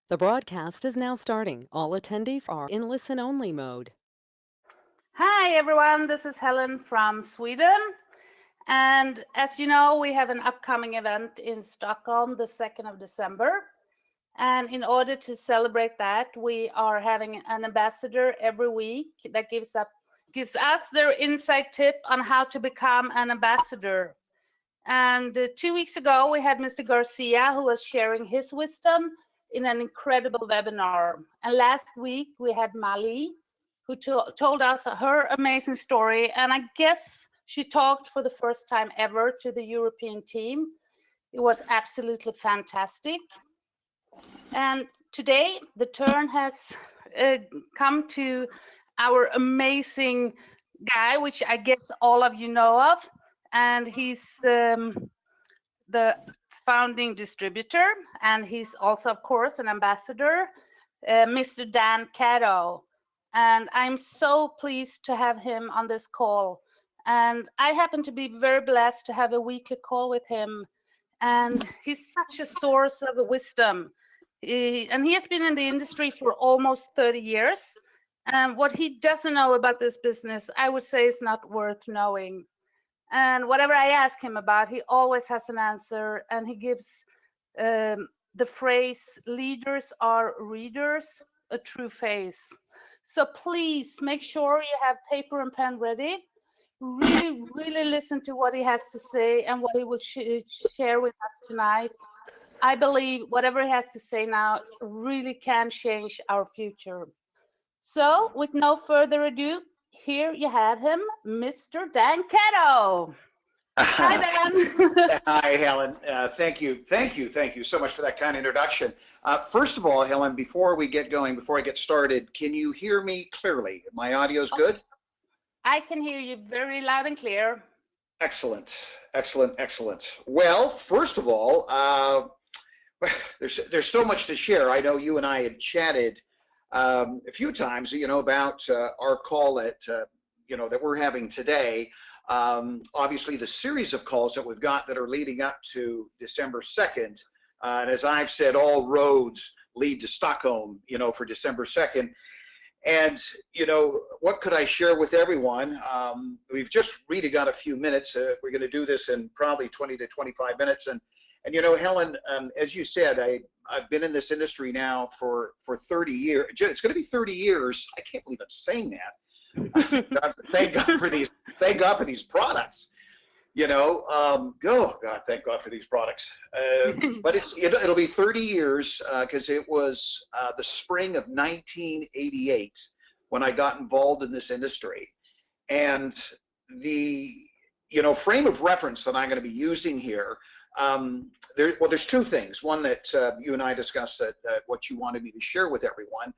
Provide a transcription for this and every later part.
The broadcast is now starting. All attendees are in listen-only mode. Hi everyone, this is Helen from Sweden. And as you know, we have an upcoming event in Stockholm the 2nd of December. And in order to celebrate that, we are having an ambassador every week that gives us their inside tip on how to become an ambassador. And 2 weeks ago, we had Mr. Garcia who was sharing his wisdom in an incredible webinar. And last week, we had Mali who told us her amazing story. And I guess she talked for the first time ever to the European team. It was absolutely fantastic. And today, the turn has come to our amazing guy, which I guess all of you know of. And he's the founding distributor, and he's also, of course, an ambassador, Mr. Dan Caddo. And I'm so pleased to have him on this call. And I happen to be very blessed to have a weekly call with him. And he's such a source of wisdom. And he has been in the industry for almost 30 years. And what he doesn't know about this business, I would say, is not worth knowing. And whatever I ask him about, he always has an answer, and he gives the phrase leaders are readers a true face. So please make sure you have paper and pen ready. Really listen to what he has to say and what he will share with us tonight. I believe whatever he has to say now really can change our future. So with no further ado, here you have him, Mr. Dan Caddo. Hi, Dan. Hi, Helen. Thank you so much for that kind introduction. First of all, Helen, before we get going, before I get started, can you hear me clearly? My audio's good? I can hear you very loud and clear. Excellent. Well, first of all, there's so much to share. I know you and I had chatted a few times, about our call that we're having today. Obviously, the series of calls that we've got that are leading up to December 2nd, and as I've said, all roads lead to Stockholm, for December 2nd. And, what could I share with everyone? We've just really got a few minutes. We're going to do this in probably 20 to 25 minutes. And Helen, as you said, I've been in this industry now for 30 years. It's going to be 30 years. I can't believe I'm saying that. Thank God for these products. Oh God, thank God for these products. But it'll be 30 years because it was the spring of 1988 when I got involved in this industry, and the frame of reference that I'm going to be using here. There's two things. One that you and I discussed that what you wanted me to share with everyone.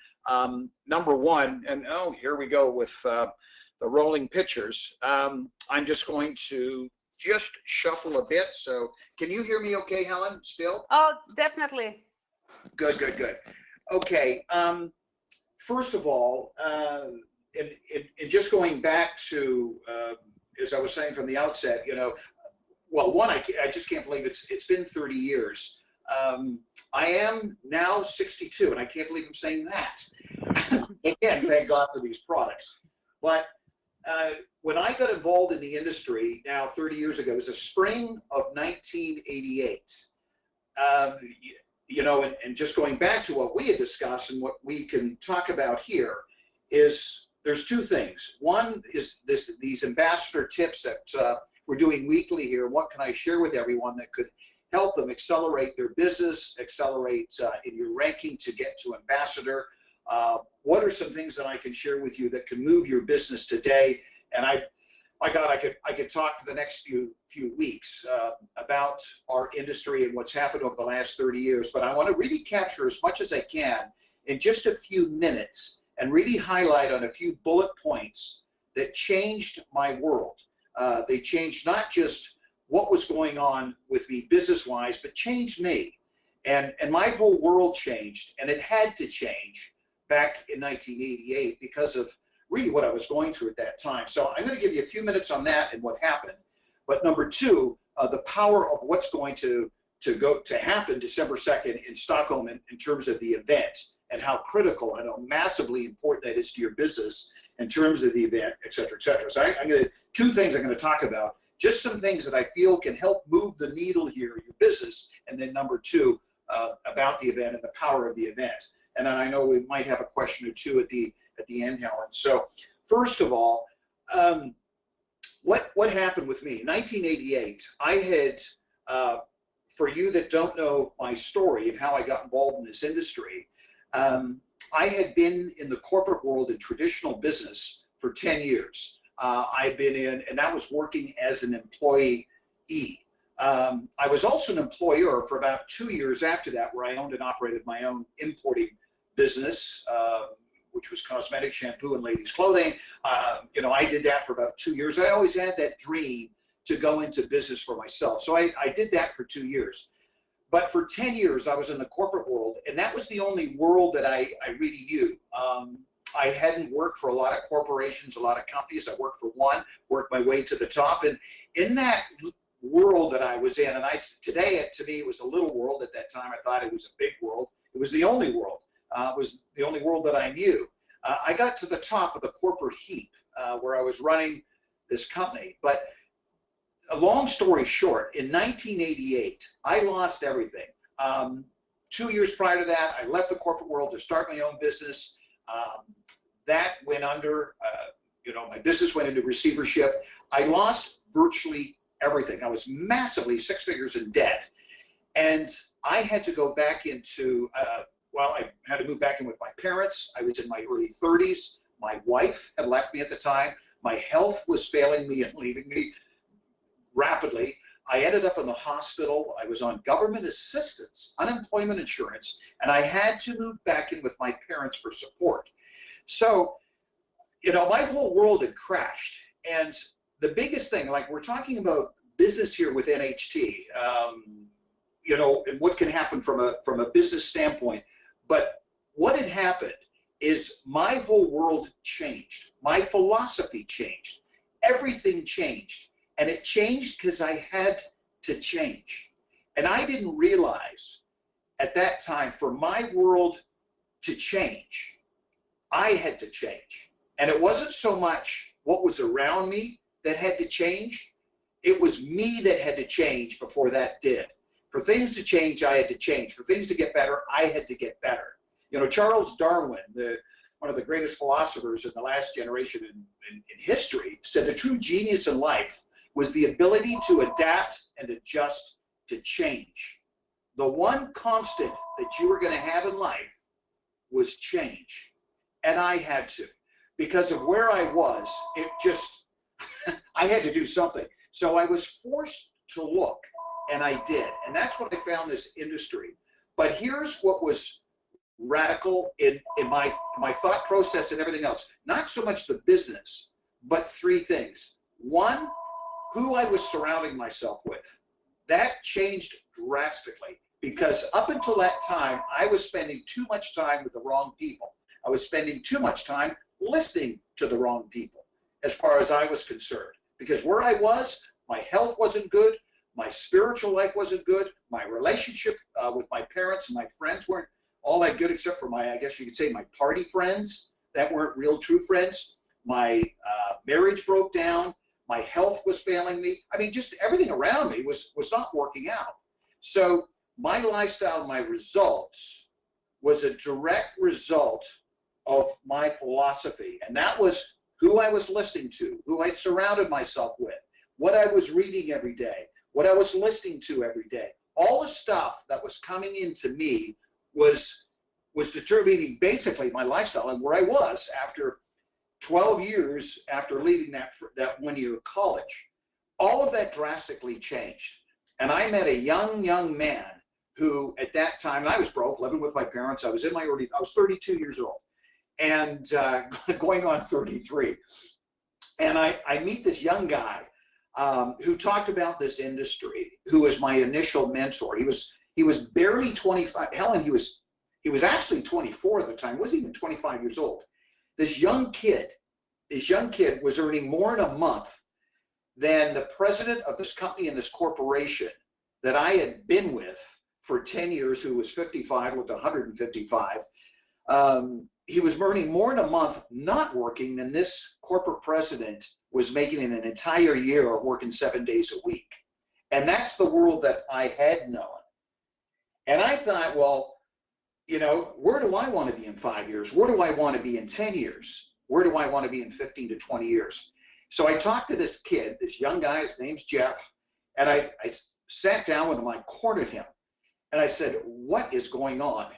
Number one, and here we go with the rolling pictures. I'm just going to shuffle a bit. So can you hear me okay, Helen, still? Oh, definitely. Good. Okay. First of all, and just going back to, as I was saying from the outset, well, one, I just can't believe it's been 30 years. I am now 62, and I can't believe I'm saying that. Again, thank God for these products. But when I got involved in the industry now 30 years ago, it was the spring of 1988. And just going back to what we had discussed and what we can talk about here is there's two things. One is these ambassador tips that we're doing weekly here. What can I share with everyone that could help them accelerate their business, accelerate in your ranking to get to ambassador? What are some things that I can share with you that can move your business today? And my God, I could talk for the next few weeks about our industry and what's happened over the last 30 years. But I want to really capture as much as I can in just a few minutes and really highlight on a few bullet points that changed my world. They changed not just what was going on with me business-wise, but changed me. And my whole world changed, and it had to change back in 1988 because of really what I was going through at that time. So I'm going to give you a few minutes on that and what happened. But number two, the power of what's going to to happen December 2nd in Stockholm in terms of the event and how critical and how massively important that is to your business in terms of the event, et cetera, et cetera. So I'm going to, two things I'm going to talk about, just some things that I feel can help move the needle here in your business, and then number two, about the event and the power of the event. And then I know we might have a question or two at the end, Helen. So first of all, what happened with me? In 1988, I had, for you that don't know my story and how I got involved in this industry, I had been in the corporate world in traditional business for 10 years. I've been in, and that was working as an employee. I was also an employer for about 2 years after that, where I owned and operated my own importing business, which was cosmetic shampoo and ladies clothing. You know, I did that for about 2 years. I always had that dream to go into business for myself. So I did that for 2 years. But for 10 years, I was in the corporate world, and that was the only world that I really knew. I hadn't worked for a lot of corporations, a lot of companies. I worked for one, worked my way to the top. And in that world that I was in, and today, to me, it was a little world. At that time, I thought it was a big world. It was the only world. It was the only world that I knew. I got to the top of the corporate heap where I was running this company. But a long story short, in 1988, I lost everything. 2 years prior to that, I left the corporate world to start my own business. That went under, you know, my business went into receivership. I lost virtually everything. I was massively 6 figures in debt. And I had to go back into, well, I had to move back in with my parents. I was in my early 30s. My wife had left me at the time. My health was failing me and leaving me rapidly. I ended up in the hospital. I was on government assistance, unemployment insurance, and I had to move back in with my parents for support. So, you know, my whole world had crashed. And the biggest thing, like we're talking about business here with NHT, you know, and what can happen from a business standpoint. But what had happened is my whole world changed. My philosophy changed. Everything changed. And it changed because I had to change. And I didn't realize at that time, for my world to change, I had to change. And it wasn't so much what was around me that had to change. It was me that had to change before that did. For things to change, I had to change. For things to get better, I had to get better. You know, Charles Darwin, one of the greatest philosophers in the last generation in history, said the true genius in life was the ability to adapt and adjust to change. The one constant that you were going to have in life was change. And I had to. Because of where I was, it just, I had to do something. So I was forced to look, and I did. And that's what I found this industry. But here's what was radical in my thought process and everything else. Not so much the business, but three things. One, who I was surrounding myself with. That changed drastically, because up until that time, I was spending too much time with the wrong people. I was spending too much time listening to the wrong people, as far as I was concerned. Because where I was, my health wasn't good, my spiritual life wasn't good, my relationship with my parents and my friends weren't all that good, except for my, I guess you could say, my party friends that weren't real true friends. My marriage broke down. My health was failing me. I mean, just everything around me was not working out. So my lifestyle, my results was a direct result of my philosophy. And that was who I was listening to, who I surrounded myself with, what I was reading every day, what I was listening to every day. All the stuff that was coming into me was determining basically my lifestyle and where I was after 12 years after leaving that 1 year of college. All of that drastically changed. And I met a young man who at that time, and I was broke, living with my parents. I was in my I was 32 years old and going on 33. And I meet this young guy who talked about this industry, who was my initial mentor. He was barely 25. Helen, he was actually 24 at the time, wasn't even 25 years old. This young kid was earning more in a month than the president of this company and this corporation that I had been with for 10 years, who was 55, looked 155, he was earning more in a month not working than this corporate president was making in an entire year working 7 days a week. And that's the world that I had known. And I thought, well, where do I want to be in 5 years? Where do I want to be in 10 years? Where do I want to be in 15 to 20 years? So I talked to this kid, this young guy, his name's Jeff, and I sat down with him, I cornered him, and I said, what is going on?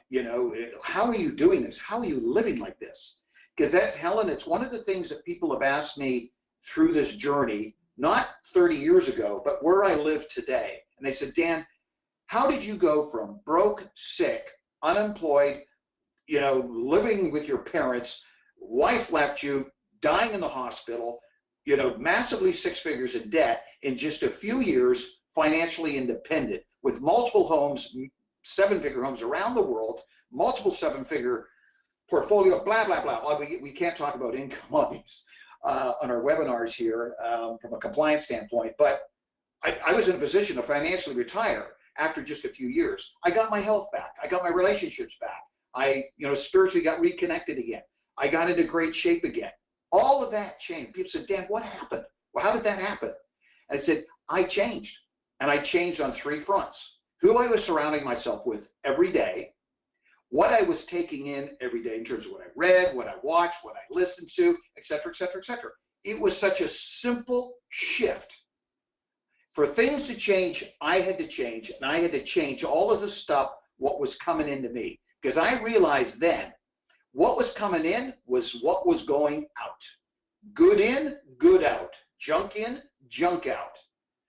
How are you doing this? How are you living like this? Because that's, Helen, it's one of the things that people have asked me through this journey, not 30 years ago, but where I live today. And they said, Dan, how did you go from broke, sick, unemployed, living with your parents, wife left you, dying in the hospital, massively 6 figures in debt in just a few years, financially independent, with multiple homes, 7-figure homes around the world, multiple 7-figure portfolio, blah, blah, blah. We can't talk about income on these, on our webinars here from a compliance standpoint, but I was in a position to financially retire after just a few years. I got my health back. I got my relationships back. I, spiritually got reconnected again. I got into great shape again. All of that changed. People said, Dan, what happened? Well, how did that happen? And I said, I changed. And I changed on 3 fronts. Who I was surrounding myself with every day, what I was taking in every day in terms of what I read, what I watched, what I listened to, et cetera, et cetera, et cetera. It was such a simple shift. For things to change, I had to change, and I had to change all of the stuff, what was coming into me. Because I realized then, what was coming in was what was going out. Good in, good out. Junk in, junk out.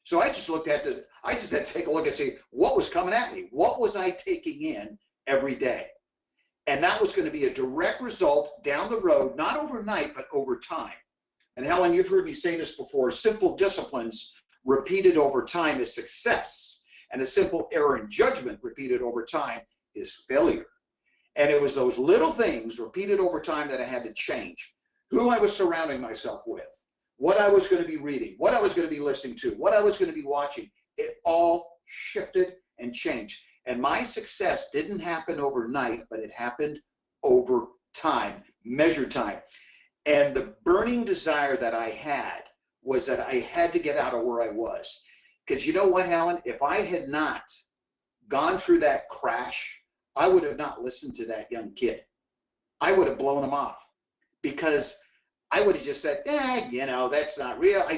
So I just looked at this, I just had to take a look and see what was coming at me. What was I taking in every day? And that was going to be a direct result down the road, not overnight, but over time. And Helen, you've heard me say this before, simple disciplines repeated over time is success. And a simple error in judgment repeated over time is failure. And it was those little things repeated over time that I had to change. Who I was surrounding myself with, what I was going to be reading, what I was going to be listening to, what I was going to be watching, it all shifted and changed. And my success didn't happen overnight, but it happened over time, measured time. And the burning desire that I had was that I had to get out of where I was. Because you know what, Helen? If I had not gone through that crash, I would have not listened to that young kid. I would have blown him off because I would have just said, that's not real.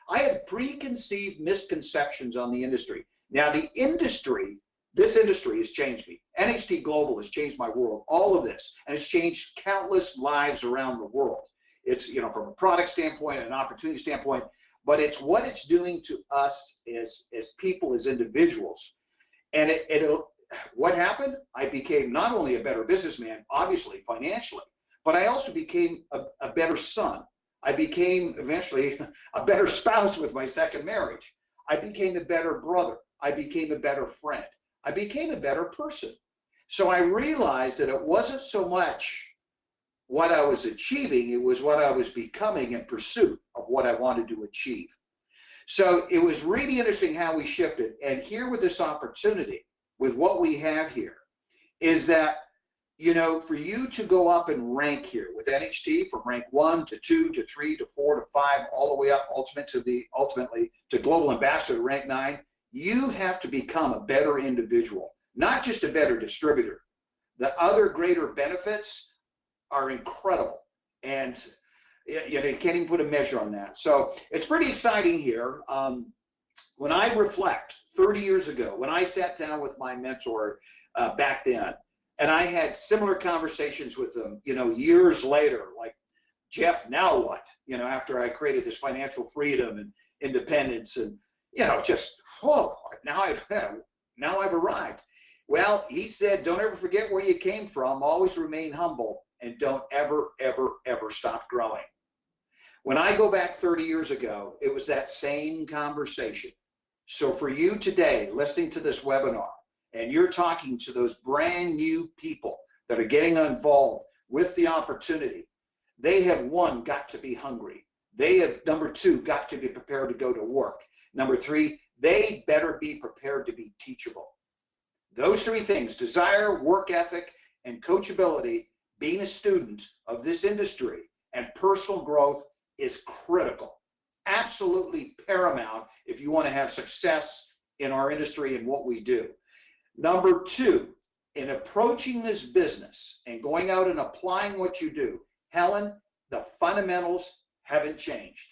I had preconceived misconceptions on the industry. Now the industry, this industry has changed me. NHT Global has changed my world, all of this, and it's changed countless lives around the world. It's, from a product standpoint, an opportunity standpoint, but it's what it's doing to us as people, as individuals. And what happened? I became not only a better businessman, obviously financially, but I also became a better son. I became eventually a better spouse with my second marriage. I became a better brother. I became a better friend. I became a better person. So I realized that it wasn't so much what I was achieving, it was what I was becoming in pursuit of what I wanted to achieve. So it was really interesting how we shifted. And here with this opportunity, with what we have here, is that, for you to go up and rank here with NHT from rank 1 to 2 to 3 to 4 to 5, all the way up ultimately to global ambassador rank 9, you have to become a better individual, not just a better distributor. The other greater benefits are incredible, and you can't even put a measure on that. So it's pretty exciting here. When I reflect 30 years ago, when I sat down with my mentor back then, and I had similar conversations with them, years later, like, Jeff, now what? After I created this financial freedom and independence, and now I've arrived. Well, he said, don't ever forget where you came from. Always remain humble, and don't ever, ever, ever stop growing. When I go back 30 years ago, it was that same conversation. So for you today, listening to this webinar, and you're talking to those brand new people that are getting involved with the opportunity, they have, 1, got to be hungry. They have, number 2, got to be prepared to go to work. Number 3, they better be prepared to be teachable. Those three things, desire, work ethic, and coachability, being a student of this industry and personal growth is critical. Absolutely paramount if you want to have success in our industry and what we do. Number two, in approaching this business and going out and applying what you do, Helen, the fundamentals haven't changed.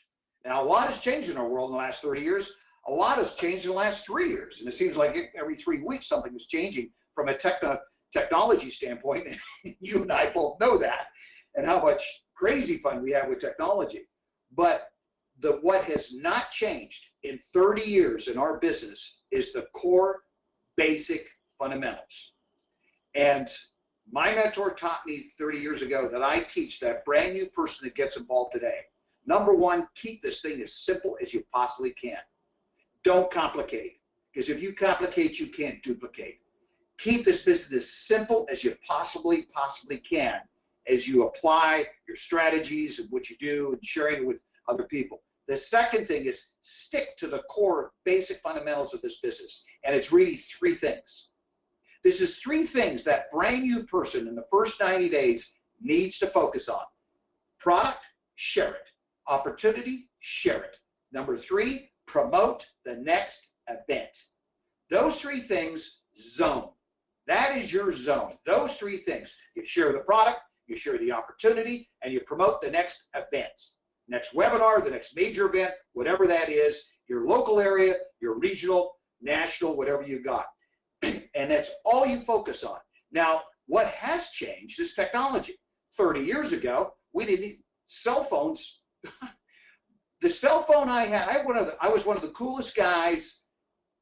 Now, a lot has changed in our world in the last 30 years. A lot has changed in the last 3 years. And it seems like every 3 weeks something is changing from a technology standpoint. You and I both know that, and how much crazy fun we have with technology. But what has not changed in 30 years in our business is the core basic fundamentals. And my mentor taught me 30 years ago that I teach that brand new person that gets involved today. Number one, keep this thing as simple as you possibly can. Don't complicate, because if you complicate, you can't duplicate. Keep this business as simple as you possibly can as you apply your strategies and what you do and sharing it with other people. The second thing is stick to the core basic fundamentals of this business. And it's really three things. This is three things that brand new person in the first 90 days needs to focus on. Product, share it. Opportunity, share it. Number three, promote the next event. Those three things, zone. That is your zone. Those three things. You share the product, you share the opportunity, and you promote the next event. Next webinar, the next major event, whatever that is, your local area, your regional, national, whatever you got. And that's all you focus on. Now, what has changed is technology. 30 years ago, we didn't need cell phones. The cell phone I had, I was one of the coolest guys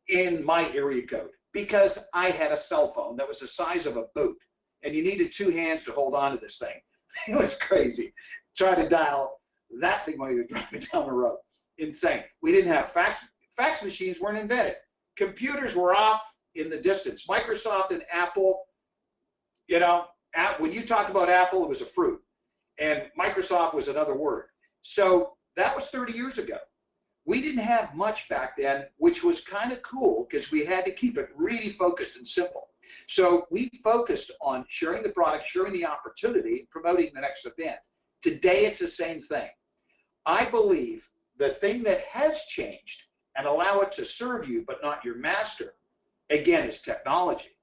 in my area code because I had a cell phone that was the size of a boot, and you needed two hands to hold on to this thing. It was crazy. Try to dial that thing while you're driving down the road. Insane. We didn't have fax machines weren't invented. Computers were off in the distance. Microsoft and Apple, you know, when you talked about Apple, it was a fruit, and Microsoft was another word. So that was 30 years ago. We didn't have much back then, which was kind of cool because we had to keep it really focused and simple. So we focused on sharing the product, sharing the opportunity, promoting the next event. Today, it's the same thing. I believe the thing that has changed and allow it to serve you, but not your master, again, is technology.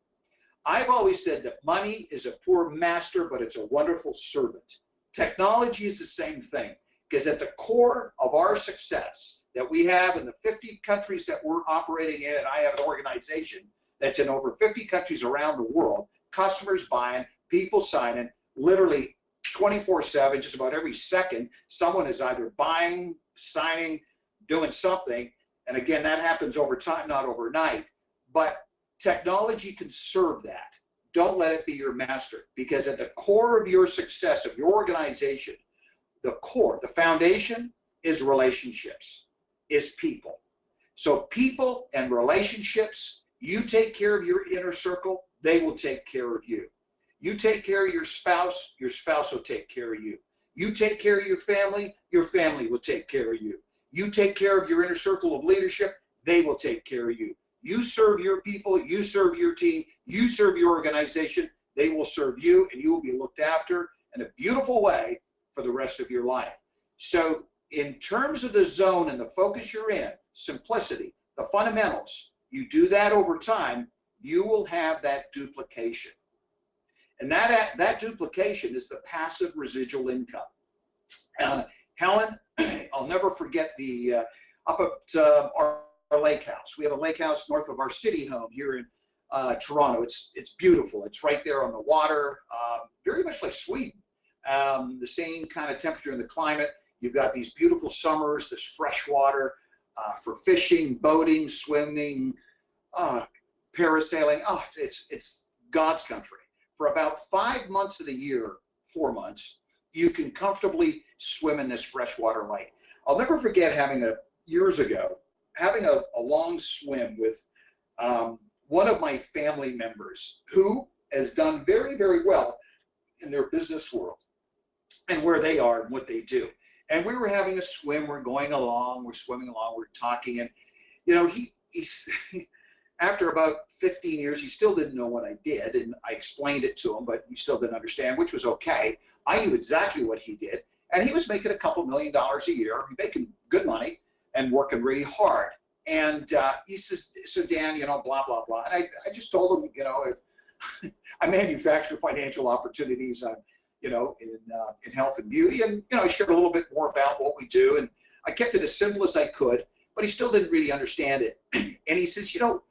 I've always said that money is a poor master, but it's a wonderful servant. Technology is the same thing, because at the core of our success that we have in the 50 countries that we're operating in, and I have an organization that's in over 50 countries around the world, customers buying, people signing, literally 24/7, just about every second, someone is either buying, signing, doing something. And again, that happens over time, not overnight. But technology can serve that. Don't let it be your master, because at the core of your success, of your organization, the core, the foundation is relationships, is people. So people and relationships, you take care of your inner circle, they will take care of you. You take care of your spouse will take care of you. You take care of your family will take care of you. You take care of your inner circle of leadership, they will take care of you. You serve your people, you serve your team, you serve your organization, they will serve you, and you will be looked after in a beautiful way for the rest of your life. So in terms of the zone and the focus you're in, simplicity, the fundamentals, you do that over time, you will have that duplication. And that duplication is the passive residual income. Helen, I'll never forget up at our lake house. We have a lake house north of our city home here in Toronto. It's beautiful. It's right there on the water, very much like Sweden. The same kind of temperature and the climate. You've got these beautiful summers, this fresh water for fishing, boating, swimming, parasailing. Oh, it's God's country. For about 5 months of the year, 4 months, you can comfortably swim in this freshwater lake. I'll never forget years ago, having a long swim with one of my family members who has done very, very well in their business world and where they are and what they do. And we were having a swim, we're going along, we're swimming along, we're talking, and you know, he's after about 15 years, he still didn't know what I did, and I explained it to him, but he still didn't understand, which was okay. I knew exactly what he did, and he was making a couple $1 million a year, making good money, and working really hard. And he says, "So Dan, you know, blah blah blah." And I just told him, you know, I manufacture financial opportunities, you know, in health and beauty, and you know, I shared a little bit more about what we do, and I kept it as simple as I could, but he still didn't really understand it. And he says, "You know,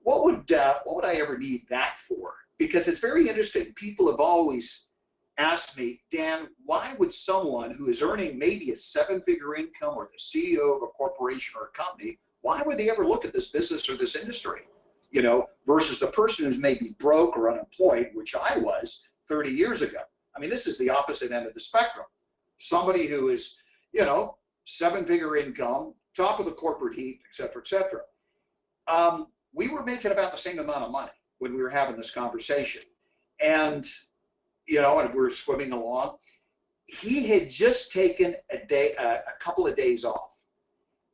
what would I ever need that for?" Because it's very interesting. People have always asked me, "Dan, why would someone who is earning maybe a 7-figure income or the CEO of a corporation or a company, why would they ever look at this business or this industry? You know, versus the person who's maybe broke or unemployed, which I was 30 years ago." I mean, this is the opposite end of the spectrum. Somebody who is, you know, 7-figure income, top of the corporate heap, et cetera, et cetera. We were making about the same amount of money when we were having this conversation. And, you know, and we were swimming along. He had just taken a couple of days off.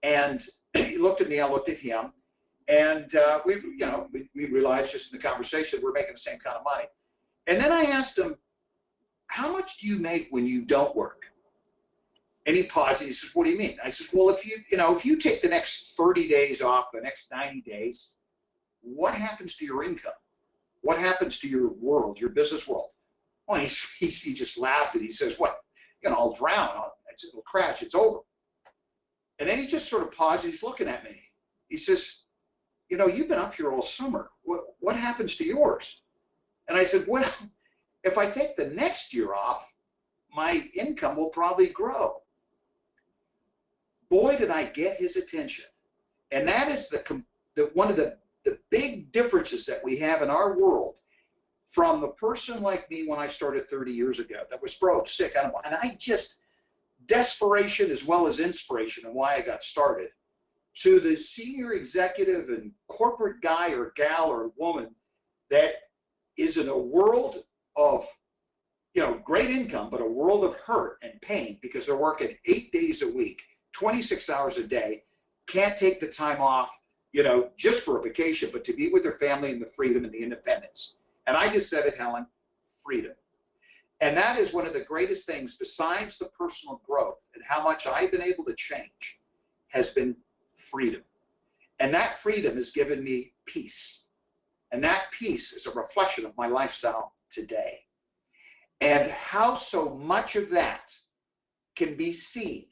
And he looked at me, I looked at him. And we realized just in the conversation, we're making the same kind of money. And then I asked him, "How much do you make when you don't work?" And he paused, and he says, "What do you mean?" I said, "Well, if you take the next 30 days off, the next 90 days, what happens to your income? What happens to your world, your business world?" Well, he just laughed, and he says, "What? You know, I'll drown. It'll crash. It's over." And then he just sort of paused, and he's looking at me. He says, "You know, you've been up here all summer. What happens to yours?" And I said, "Well, if I take the next year off, my income will probably grow." Boy, did I get his attention. And that is one of the big differences that we have in our world from the person like me when I started 30 years ago that was broke, sick, and I just, desperation as well as inspiration and why I got started, to the senior executive and corporate guy or gal or woman that is in a world of, you know, great income, but a world of hurt and pain because they're working 8 days a week, 26 hours a day, can't take the time off, you know, just for a vacation, but to be with their family and the freedom and the independence. And I just said it, Helen, freedom. And that is one of the greatest things besides the personal growth and how much I've been able to change has been freedom. And that freedom has given me peace. And that peace is a reflection of my lifestyle today. And how so much of that can be seen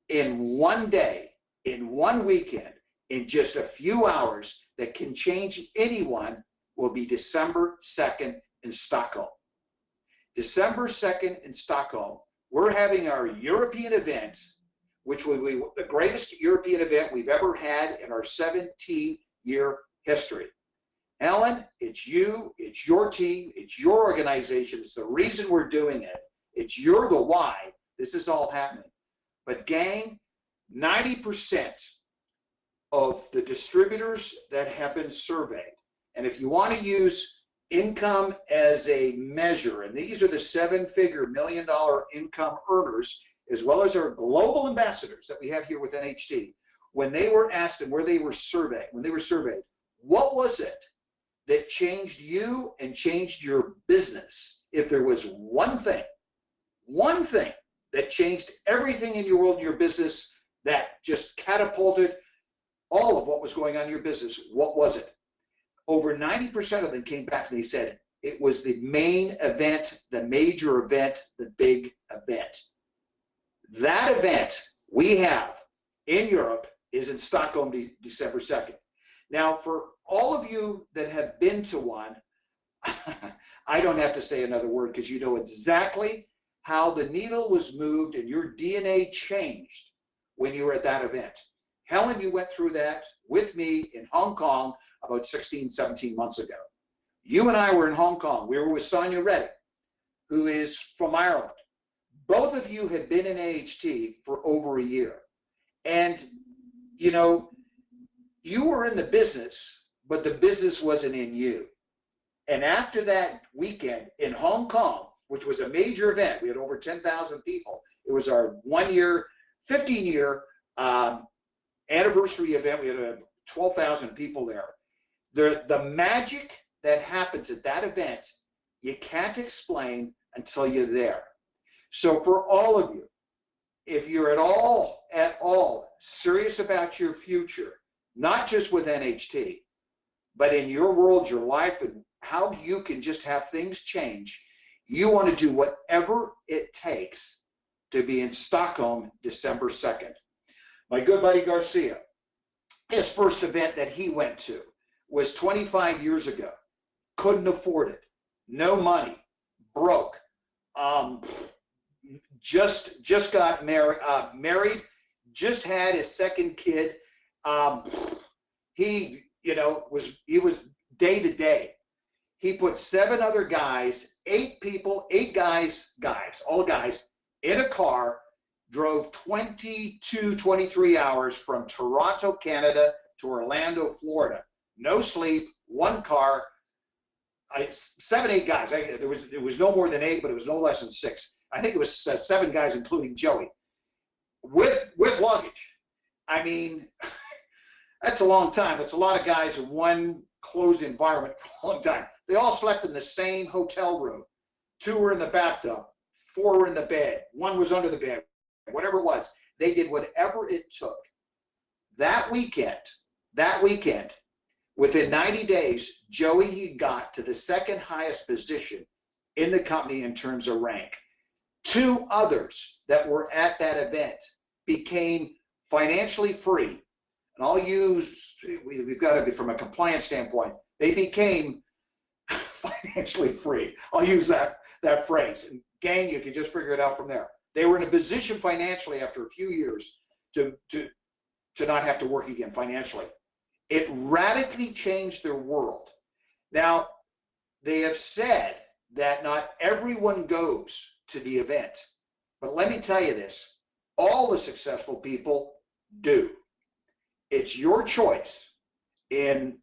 in one day, in one weekend, in just a few hours that can change anyone will be December 2nd in Stockholm. December 2nd in Stockholm, we're having our European event, which will be the greatest European event we've ever had in our 17-year history. Ellen, it's you, it's your team, it's your organization. It's the reason we're doing it. You're the why this is all happening. But gang, 90% of the distributors that have been surveyed, and if you want to use income as a measure, and these are the 7-figure $1 million income earners, as well as our global ambassadors that we have here with NHT, when they were asked and when they were surveyed, what was it that changed you and changed your business? If there was one thing that changed everything in your world and your business, that just catapulted all of what was going on in your business, what was it? Over 90% of them came back and they said it was the main event, the major event, the big event. That event we have in Europe is in Stockholm, December 2nd. Now, for all of you that have been to one, I don't have to say another word because you know exactly how the needle was moved and your DNA changed when you were at that event. Helen, you went through that with me in Hong Kong about 16, 17 months ago. You and I were in Hong Kong. We were with Sonia Reddy, who is from Ireland. Both of you had been in NHT for over a year. And, you know, you were in the business, but the business wasn't in you. And after that weekend in Hong Kong, which was a major event, we had over 10,000 people. It was our 15-year anniversary event. We had 12,000 people there. The magic that happens at that event, you can't explain until you're there. So for all of you, if you're at all serious about your future, not just with NHT, but in your world, your life, and how you can just have things change, you want to do whatever it takes to be in Stockholm December 2nd. My good buddy Garcia, his first event that he went to was 25 years ago. Couldn't afford it. No money. Broke. Just got married. Just had his second kid. He was day to day. He put 7 other guys, 8 people, 8 guys, all guys, in a car, drove 22, 23 hours from Toronto, Canada to Orlando, Florida. No sleep, 1 car, 7, 8 guys. There was no more than 8, but it was no less than 6. I think it was 7 guys, including Joey, with luggage. I mean, that's a long time. That's a lot of guys in one closed environment for a long time. They all slept in the same hotel room. 2 were in the bathtub, 4 were in the bed, 1 was under the bed, whatever it was. They did whatever it took. That weekend, within 90 days, Joey got to the 2nd highest position in the company in terms of rank. 2 others that were at that event became financially free. And I'll use, we've got to be from a compliance standpoint, they became financially free. I'll use that phrase. And gang, you can just figure it out from there. They were in a position financially after a few years to not have to work again financially. It radically changed their world. Now, they have said that not everyone goes to the event. But let me tell you this, all the successful people do. It's your choice. And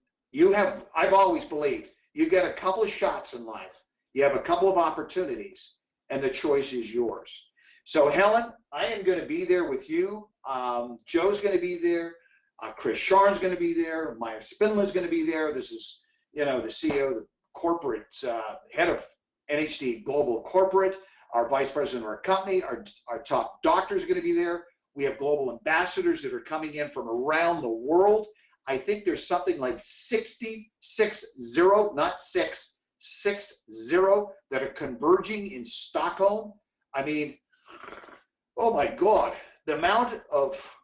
I've always believed, you get a couple of shots in life. You have a couple of opportunities, and the choice is yours. So Helen, I am going to be there with you. Joe's going to be there. Chris Sharn's going to be there. Maya Spindler's going to be there. This is, the CEO, the corporate head of NHT Global Corporate, our vice president of our company, our top doctors are going to be there. We have global ambassadors that are coming in from around the world. I think there's something like 60, not 6, 60 that are converging in Stockholm. I mean, oh my God, the amount of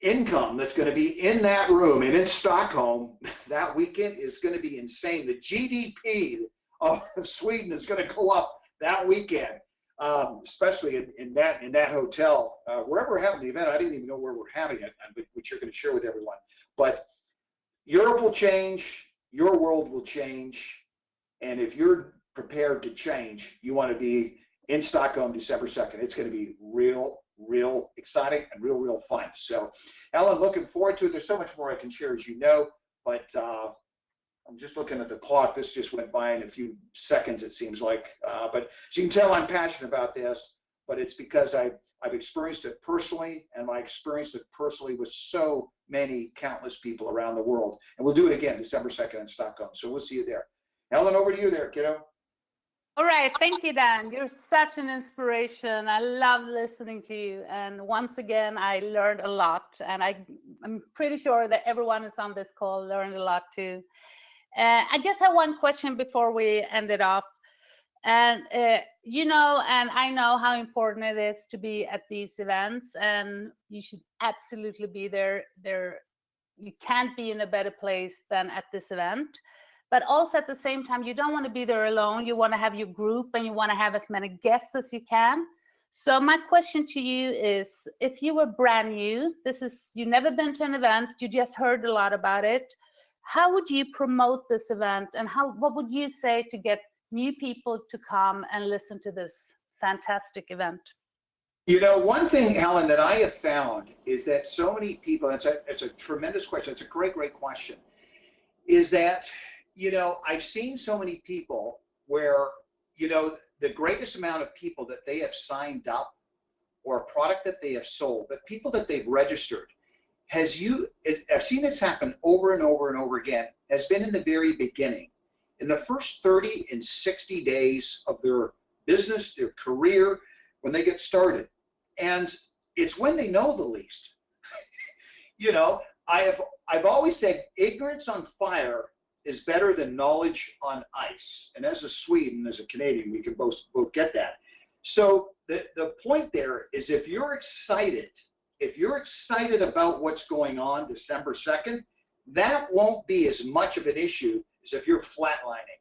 income that's going to be in that room and in Stockholm that weekend is going to be insane. The GDP of Sweden is going to go up that weekend, especially in that hotel. Wherever we're having the event, I didn't even know where we're having it, which you're going to share with everyone. But Europe will change, your world will change, and if you're prepared to change, you want to be in Stockholm December 2nd. It's going to be real exciting and real fun. So, Ellen, looking forward to it. There's so much more I can share, as you know, but I'm just looking at the clock. This just went by in a few seconds, it seems like. But as you can tell, I'm passionate about this, but it's because I've experienced it personally, and I experienced it personally with so many countless people around the world. And we'll do it again December 2nd in Stockholm. So we'll see you there. Ellen, over to you there, kiddo. All right, thank you, Dan. You're such an inspiration. I love listening to you. And once again, I learned a lot. And I'm pretty sure that everyone who's on this call learned a lot too. I just have one question before we end it off. And and I know how important it is to be at these events, and you should absolutely be there. You can't be in a better place than at this event. But also at the same time, you don't want to be there alone. You want to have your group, and you want to have as many guests as you can. So my question to you is, if you were brand new, you've never been to an event, you just heard a lot about it, how would you promote this event, and what would you say to get new people to come and listen to this fantastic event? One thing, Helen, that I have found is that so many people, it's a tremendous question, it's a great question, is that I've seen so many people where, the greatest amount of people that they have signed up or a product that they have sold, but people that they've registered, I've seen this happen over and over and over again, has been in the very beginning. In the first 30 and 60 days of their business, their career, when they get started. And it's when they know the least. You know, I've always said ignorance on fire is better than knowledge on ice. And as a Swede and as a Canadian, we can both get that. So the point there is if you're excited about what's going on December 2nd, that won't be as much of an issue as if you're flatlining.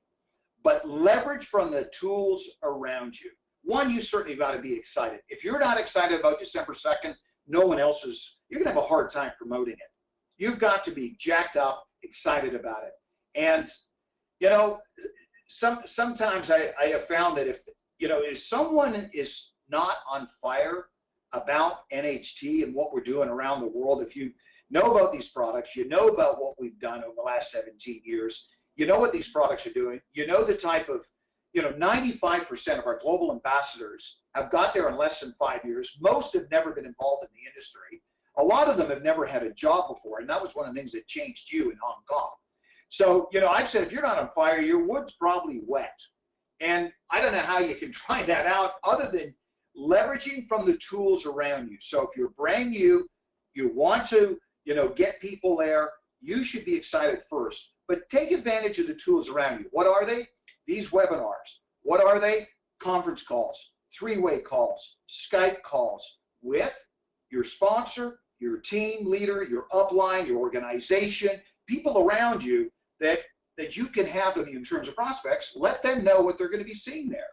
But leverage from the tools around you. One, you certainly got to be excited. If you're not excited about December 2nd, no one else is, you're going to have a hard time promoting it. You've got to be jacked up, excited about it. And, you know, sometimes I have found that if someone is not on fire about NHT and what we're doing around the world, if you know about these products, you know about what we've done over the last 17 years, you know what these products are doing, you know the type of, 95% of our global ambassadors have got there in less than 5 years. Most have never been involved in the industry. A lot of them have never had a job before, and that was one of the things that changed you in Hong Kong. So, I've said if you're not on fire, your wood's probably wet. And I don't know how you can try that out other than leveraging from the tools around you. So if you're brand new, you want to, get people there, you should be excited first. But take advantage of the tools around you. What are they? These webinars. What are they? Conference calls, three-way calls, Skype calls with your sponsor, your team leader, your upline, your organization, people around you that you can have them in terms of prospects. Let them know what they're going to be seeing there.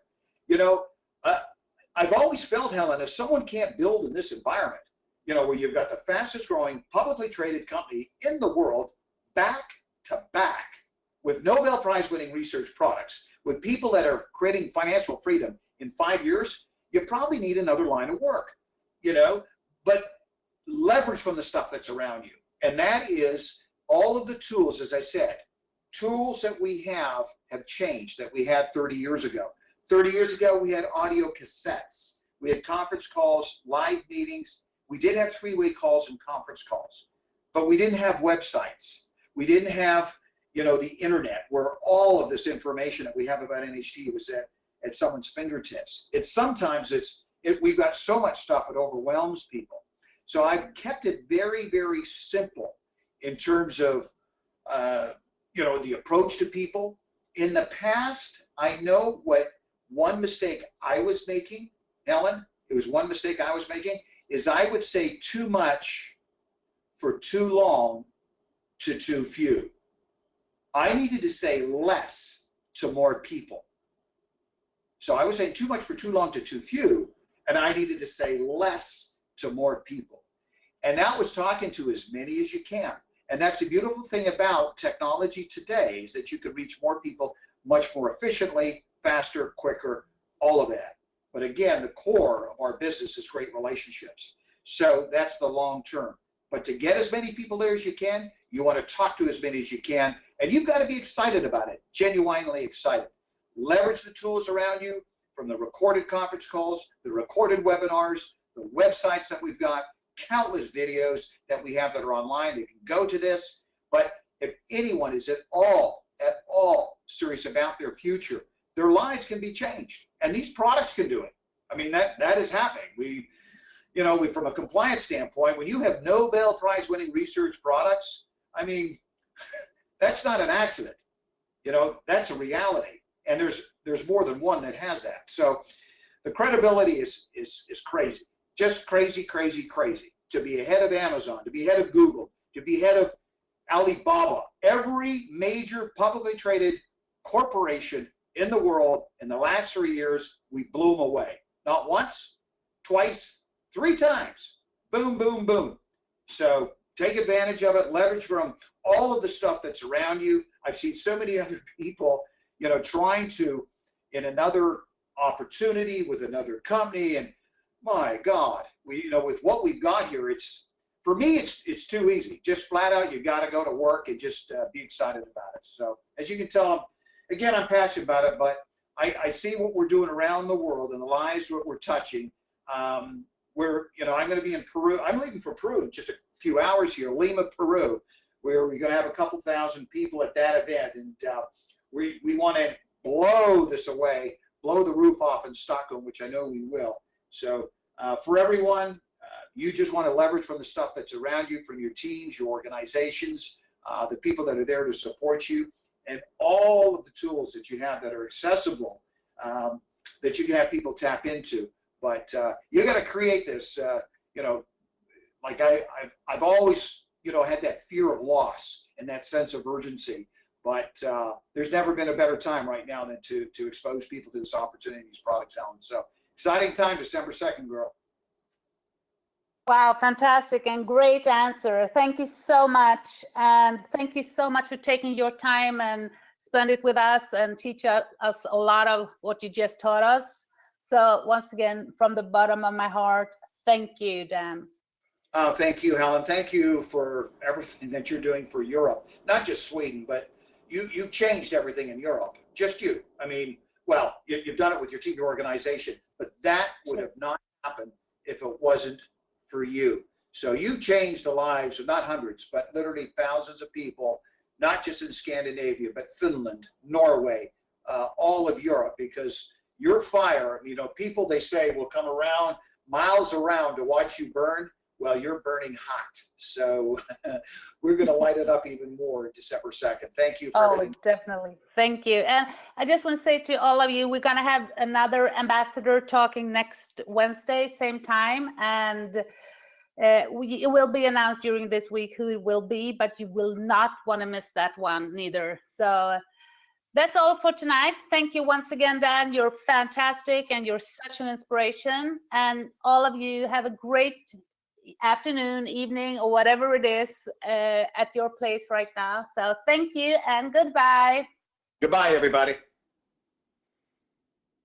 I've always felt, Helen, if someone can't build in this environment, where you've got the fastest growing publicly traded company in the world back to back with Nobel Prize winning research products, with people that are creating financial freedom in 5 years, you probably need another line of work, but leverage from the stuff that's around you. And that is all of the tools, as I said, tools that we have changed that we had 30 years ago. 30 years ago, we had audio cassettes. We had conference calls, live meetings. We did have three-way calls and conference calls, but we didn't have websites. We didn't have, the internet where all of this information that we have about NHT was at someone's fingertips. We've got so much stuff, it overwhelms people. So I've kept it very, very simple in terms of, the approach to people. In the past, I know what one mistake I was making, Helen, it was one mistake I was making, is I would say too much for too long to too few. I needed to say less to more people. So I was saying too much for too long to too few, and I needed to say less to more people. And that was talking to as many as you can. And that's the beautiful thing about technology today, is that you can reach more people much more efficiently, faster, quicker, all of that. But again, the core of our business is great relationships. So that's the long term. But to get as many people there as you can, you want to talk to as many as you can, and you've got to be excited about it, genuinely excited. Leverage the tools around you, from the recorded conference calls, the recorded webinars, the websites that we've got, countless videos that we have that are online. They can go to this. But if anyone is at all serious about their future, their lives can be changed, and these products can do it. I mean, that is happening. We from a compliance standpoint, when you have Nobel Prize winning research products, I mean, that's not an accident. That's a reality, and there's more than one that has that. So the credibility is crazy, just crazy, crazy, crazy. To be ahead of Amazon, to be ahead of Google, to be ahead of Alibaba, every major publicly traded corporation in the world in the last 3 years, we blew them away. Not once, twice, 3 times. Boom, boom, boom. So take advantage of it, leverage from all of the stuff that's around you. I've seen so many other people, trying to, in another opportunity with another company, and my God, with what we've got here, for me, it's too easy. Just flat out, you got to go to work and just be excited about it. So as you can tell, again, I'm passionate about it, but I see what we're doing around the world and the lives that we're touching. I'm going to be in Peru. I'm leaving for Peru in just a few hours here, Lima, Peru, where we're going to have a couple thousand people at that event. And we want to blow this away, blow the roof off in Stockholm, which I know we will. So for everyone, you just want to leverage from the stuff that's around you, from your teams, your organizations, the people that are there to support you, and all of the tools that you have that are accessible, that you can have people tap into. But you got to create this, like I've always, had that fear of loss and that sense of urgency. But there's never been a better time right now than to expose people to this opportunity, these products, Helen. So exciting time, December 2nd, girl. Wow, fantastic and great answer. Thank you so much. And thank you so much for taking your time and spend it with us and teach us a lot of what you just taught us. So once again, from the bottom of my heart, thank you, Dan. Thank you, Helen. Thank you for everything that you're doing for Europe, not just Sweden, but you've changed everything in Europe. Just you. I mean, well, you've done it with your team, your organization, but that would have not happened if it wasn't for you. So you've changed the lives of not hundreds, but literally thousands of people, not just in Scandinavia, but Finland, Norway, all of Europe, because your fire, people, they say, will come around miles around to watch you burn. Well, you're burning hot. So we're going to light it up even more December 2nd. Thank you for everything. Definitely. Thank you. And I just want to say to all of you, we're going to have another ambassador talking next Wednesday, same time. And it will be announced during this week who it will be, but you will not want to miss that one neither. So that's all for tonight. Thank you once again, Dan. You're fantastic and you're such an inspiration. And all of you have a great afternoon, evening, or whatever it is at your place right now. So thank you and goodbye. Goodbye, everybody.